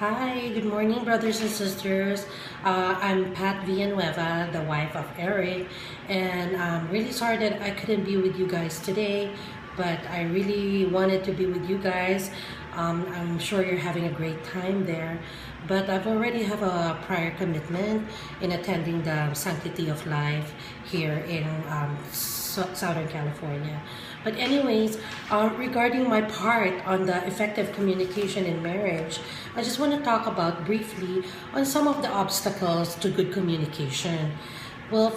Hi, good morning, brothers and sisters. I'm Pat Villanueva, the wife of Eric, and I'm really sorry that I couldn't be with you guys today, but I really wanted to be with you guys. I'm sure you're having a great time there, but I've already have a prior commitment in attending the Sanctity of Life here in Southern California. But anyways, regarding my part on the effective communication in marriage, I just want to talk about briefly on some of the obstacles to good communication. Well,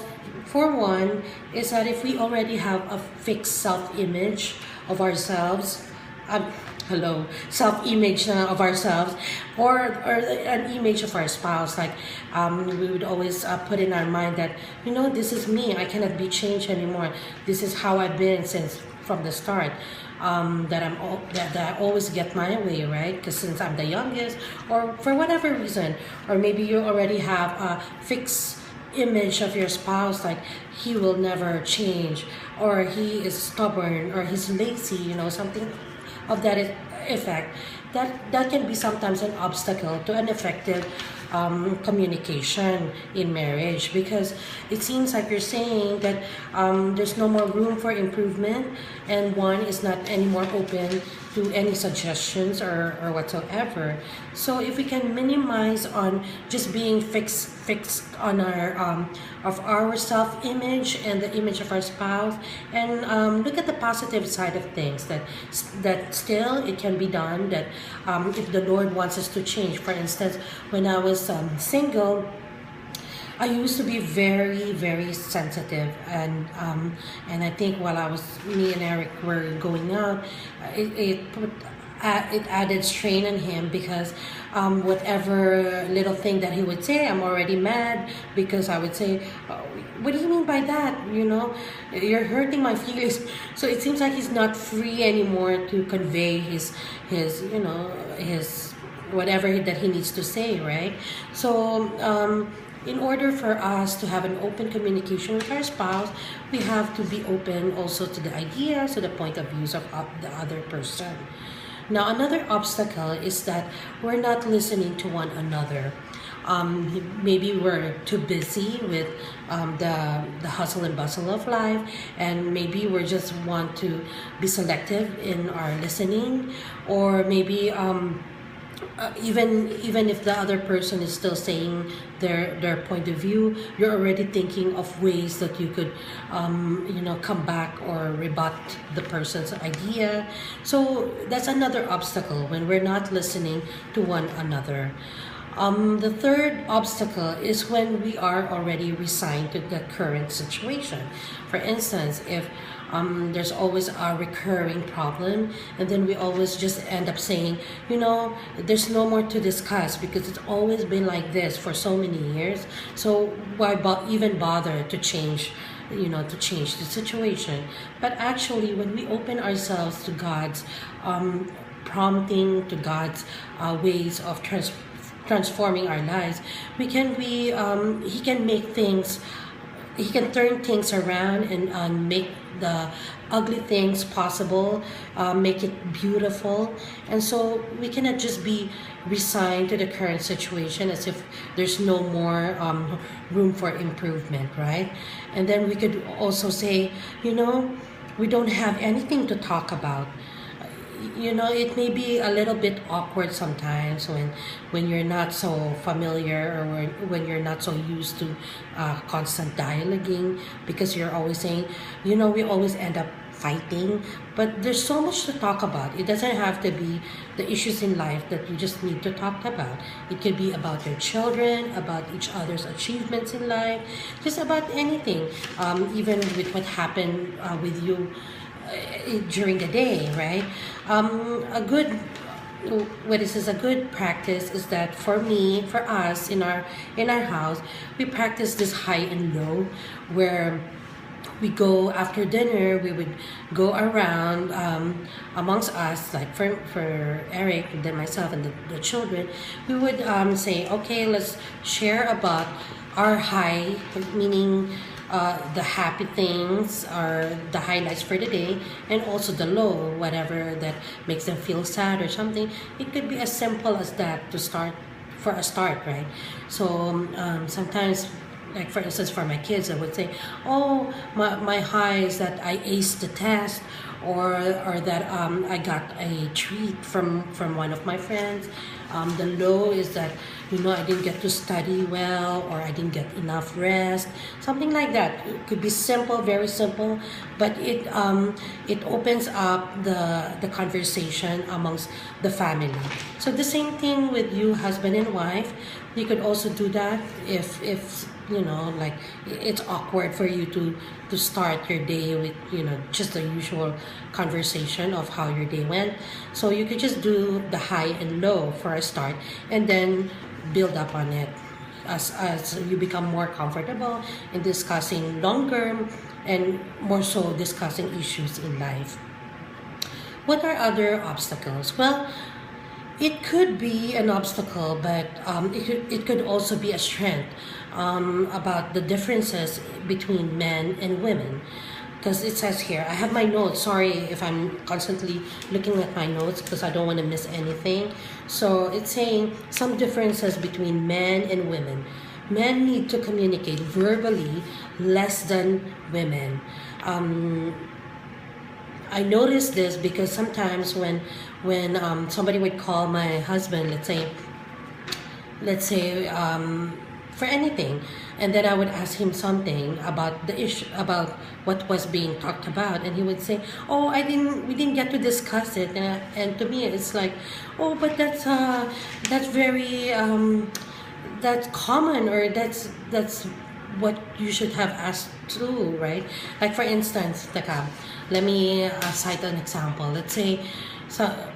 for one, is that if we already have a fixed self-image of ourselves, um, self-image of ourselves, or an image of our spouse, like we would always put in our mind that, this is me, I cannot be changed anymore. This is how I've been since from the start. That I always get my way, right? Because since I'm the youngest, or for whatever reason, or maybe you already have a fixed image of your spouse, like he will never change, or he is stubborn, or he's lazy, something of that effect. That can be sometimes an obstacle to an effective communication in marriage, because it seems like you're saying that there's no more room for improvement, and one is not anymore open to any suggestions or whatsoever. So if we can minimize on just being fixed on our of our self-image and the image of our spouse, and look at the positive side of things, that still it can be done, that if the Lord wants us to change. For instance, when I was single, I used to be very, very sensitive, and I think while me and Eric were going out, it added strain on him, because whatever little thing that he would say, I'm already mad, because I would say, "Oh, what do you mean by that? You're hurting my feelings." So it seems like he's not free anymore to convey his whatever that he needs to say, right? So in order for us to have an open communication with our spouse, we have to be open also to the ideas, to the point of views of the other person. Now, another obstacle is that we're not listening to one another. Maybe we're too busy with the hustle and bustle of life, and maybe we just want to be selective in our listening, or maybe even if the other person is still saying their point of view, you're already thinking of ways that you could come back or rebut the person's idea. So that's another obstacle, when we're not listening to one another. The third obstacle is when we are already resigned to the current situation. For instance, if there's always a recurring problem, and then we always just end up saying, there's no more to discuss, because it's always been like this for so many years. So why even bother to change? To change the situation. But actually, when we open ourselves to God's prompting, to God's ways of transforming our lives, we can be he can make things, he can turn things around, and make the ugly things possible, make it beautiful. And so we cannot just be resigned to the current situation as if there's no more room for improvement, right? And then we could also say, we don't have anything to talk about. It may be a little bit awkward sometimes when you're not so familiar, or when you're not so used to constant dialoguing, because you're always saying, we always end up fighting. But there's so much to talk about. It doesn't have to be the issues in life that you just need to talk about. It could be about your children, about each other's achievements in life, just about anything, even with what happened with you during the day, right? A good a good practice is that, for us in our house, we practice this high and low, where we go after dinner, we would go around amongst us, like for Eric, then myself, and the children. We would say, okay, let's share about our high, meaning the happy things or the highlights for the day, and also the low, whatever that makes them feel sad or something. It could be as simple as that to start, for a start, right? So sometimes, like for instance, for my kids, I would say, oh, my high is that I aced the test, or that I got a treat from one of my friends. The low is that, I didn't get to study well, or I didn't get enough rest, something like that. It could be simple, very simple, but it opens up the conversation amongst the family. So the same thing with you, husband and wife. You could also do that if like it's awkward for you to start your day with just the usual conversation of how your day went. So you could just do the high and low for a start, and then build up on it as you become more comfortable in discussing longer, and more so discussing issues in life. What are other obstacles? Well, it could be an obstacle, but it could also be a strength, about the differences between men and women. Because it says here, I have my notes. Sorry if I'm constantly looking at my notes because I don't want to miss anything. So it's saying some differences between men and women. Men need to communicate verbally less than women. Um, I noticed this because sometimes when somebody would call my husband, let's say for anything, and then I would ask him something about the issue, about what was being talked about, and he would say, "Oh, we didn't get to discuss it," and to me it's like, "Oh, but that's very that's common, or that's what you should have asked too, right?" Like for instance, let me cite an example. Let's say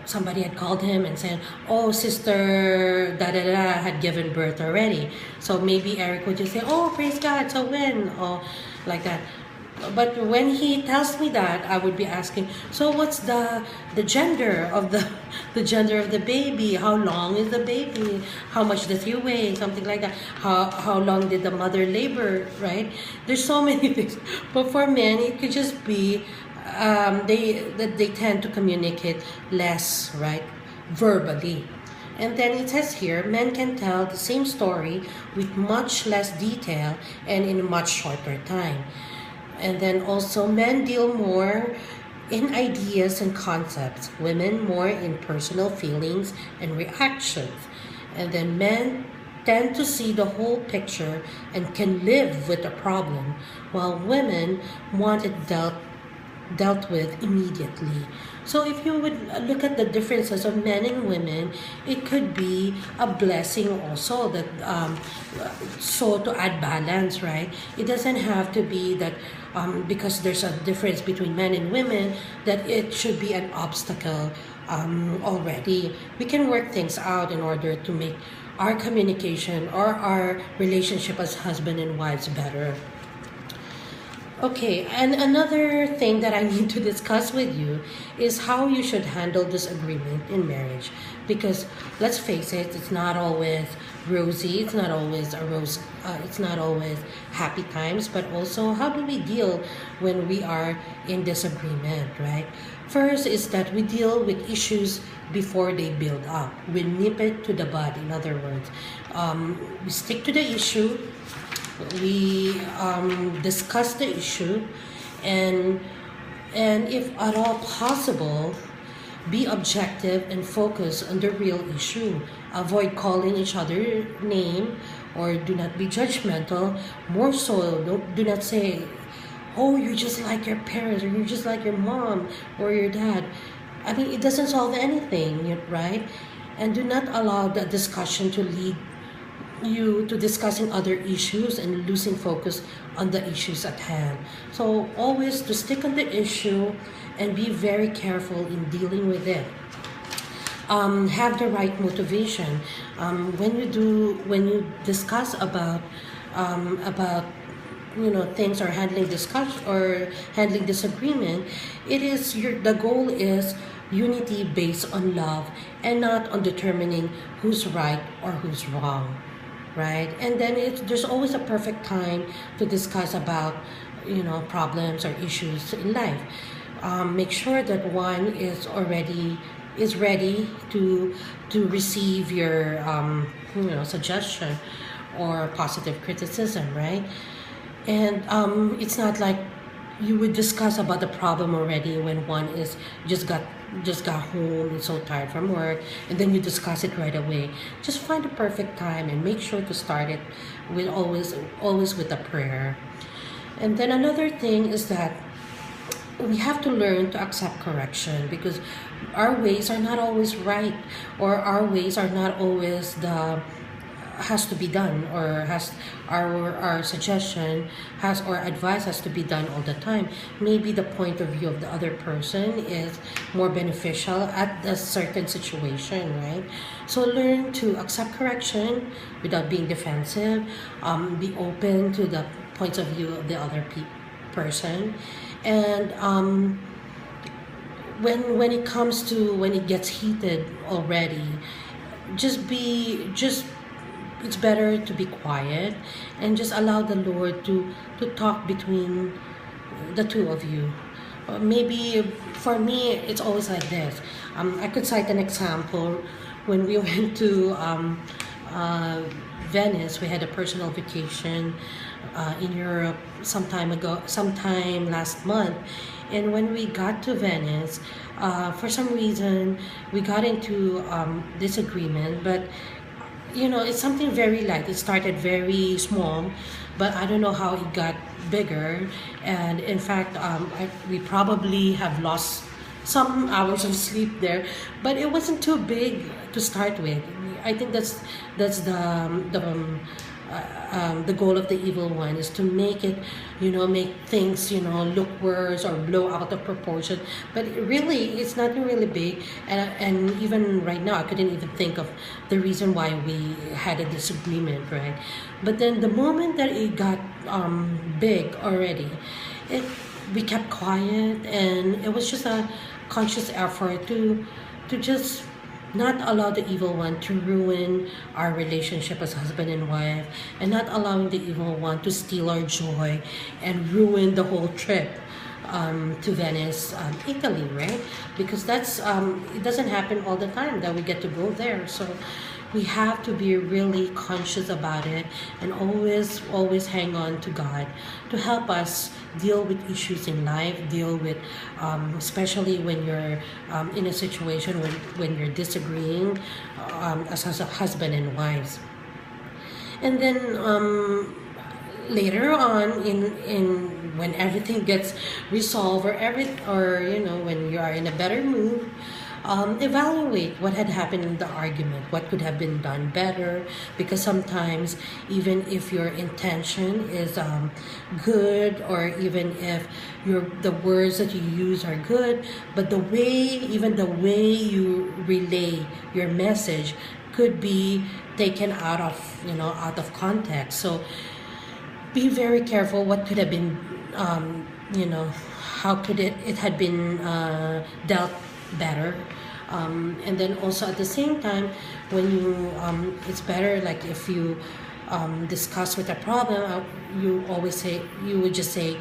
somebody had called him and said, "Oh, sister da da da had given birth already." So maybe Eric would just say, "Oh, praise God, so when?" Or like that. But when he tells me that, I would be asking, "So what's the gender of the the gender of the baby? How long is the baby? How much does he weigh?" Something like that. How long did the mother labor? Right? There's so many things. But for men, it could just be they tend to communicate less, right, verbally. And then it says here, men can tell the same story with much less detail and in a much shorter time. And then also, men deal more in ideas and concepts, women more in personal feelings and reactions. And then men tend to see the whole picture and can live with a problem, while women want it dealt with immediately. So if you would look at the differences of men and women, it could be a blessing also, that so to add balance, right? It doesn't have to be that because there's a difference between men and women that it should be an obstacle already. We can work things out in order to make our communication or our relationship as husband and wives better. Okay, and another thing that I need to discuss with you is how you should handle disagreement in marriage. Because let's face it, it's not always rosy, it's not always it's not always happy times, but also how do we deal when we are in disagreement, right? First is that we deal with issues before they build up. We nip it to the bud, in other words. We stick to the issue, we discuss the issue, and if at all possible, be objective and focus on the real issue. Avoid calling each other name, or do not be judgmental. More so, do not say, "Oh, you're just like your parents," or "You're just like your mom or your dad." I mean, it doesn't solve anything, right? And do not allow the discussion to lead you to discussing other issues and losing focus on the issues at hand. So always to stick on the issue and be very careful in dealing with it. Have the right motivation. When you discuss about things, or handling disagreement, the goal is unity based on love and not on determining who's right or who's wrong. right? And then there's always a perfect time to discuss about, problems or issues in life. Make sure that one is ready to receive your suggestion or positive criticism, right? And it's not like you would discuss about the problem already when one is just got home and so tired from work, and then you discuss it right away. Just find the perfect time and make sure to start it with always with a prayer. And then another thing is that we have to learn to accept correction, because our ways are not always right, or our ways are not always the has to be done, or has our suggestion has or advice has to be done all the time. Maybe the point of view of the other person is more beneficial at a certain situation, right? So learn to accept correction without being defensive. Be open to the points of view of the other person. And when it comes to when it gets heated already, just it's better to be quiet and just allow the Lord to talk between the two of you. Maybe for me, it's always like this. I could cite an example. When we went to uh, Venice, we had a personal vacation in Europe sometime last month. And when we got to Venice, for some reason, we got into disagreement, but it's something very light. It started very small, but I don't know how it got bigger. And in fact, we probably have lost some hours of sleep there, but it wasn't too big to start with. I think that's the goal of the evil one, is to make it, make things, look worse or blow out of proportion. But really, it's not really big. And even right now, I couldn't even think of the reason why we had a disagreement, right? But then the moment that it got big already, it we kept quiet, and it was just a conscious effort to just not allow the evil one to ruin our relationship as husband and wife, and not allowing the evil one to steal our joy and ruin the whole trip to Venice, Italy, right? Because it doesn't happen all the time that we get to go there. So we have to be really conscious about it, and always hang on to God to help us deal with issues in life, deal with especially when you're in a situation when you're disagreeing as a husband and wives. And then later on, in when everything gets resolved, or when you are in a better mood, evaluate what had happened in the argument, what could have been done better. Because sometimes, even if your intention is good, or even if the words that you use are good, but the way you relay your message could be taken out of context. So be very careful what could have been, how could it had been dealt better. And then also at the same time, when you it's better, like if you discuss with a problem, you would just say,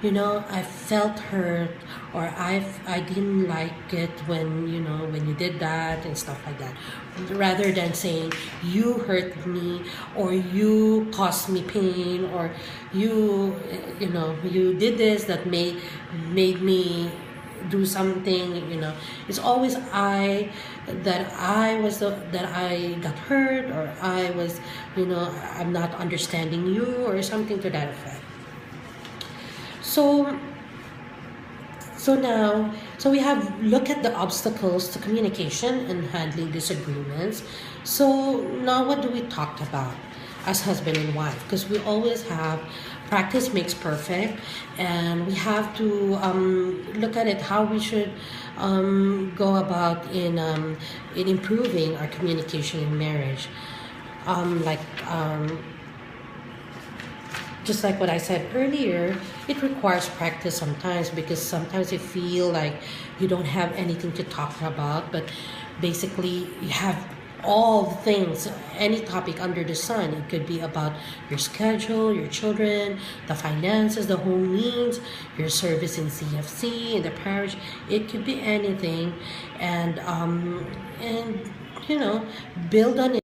I felt hurt, or I didn't like it when you did that, and stuff like that, rather than saying you hurt me, or you caused me pain, or you did this that made me do something. It's always that I got hurt, or I was, I'm not understanding you, or something to that effect. So we have look at the obstacles to communication and handling disagreements. So now, what do we talk about as husband and wife? Because we always have practice makes perfect, and we have to look at it how we should go about in improving our communication in marriage. Like just like what I said earlier, it requires practice sometimes, because sometimes you feel like you don't have anything to talk about, but basically you have all the things, any topic under the sun. It could be about your schedule, your children, the finances, the home needs, your service in CFC, in the parish. It could be anything, and you know, build on it.